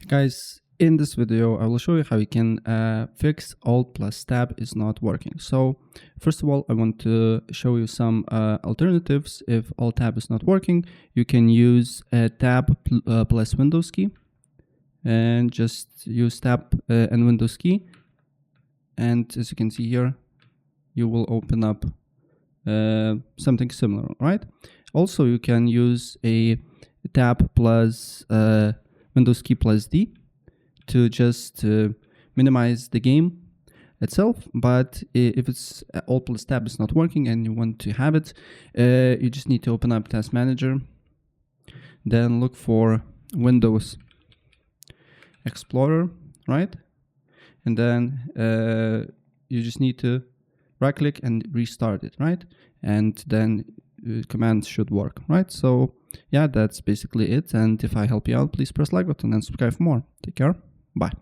Guys, in this video, I will show you how you can fix Alt plus Tab is not working. So first of all, I want to show you some alternatives. If Alt Tab is not working, you can use Tab plus Windows key, and just use Tab and Windows key. And as you can see here, you will open up something similar, right? Also, you can use a Tab plus Windows key plus D to just minimize the game itself. But if it's Alt plus Tab is not working and you want to have it, you just need to open up Task Manager, then look for Windows Explorer, right? And then you just need to right click and restart it, right? And then commands should work, right? So yeah, that's basically it. And if I help you out, please press like button and subscribe for more. Take care. Bye.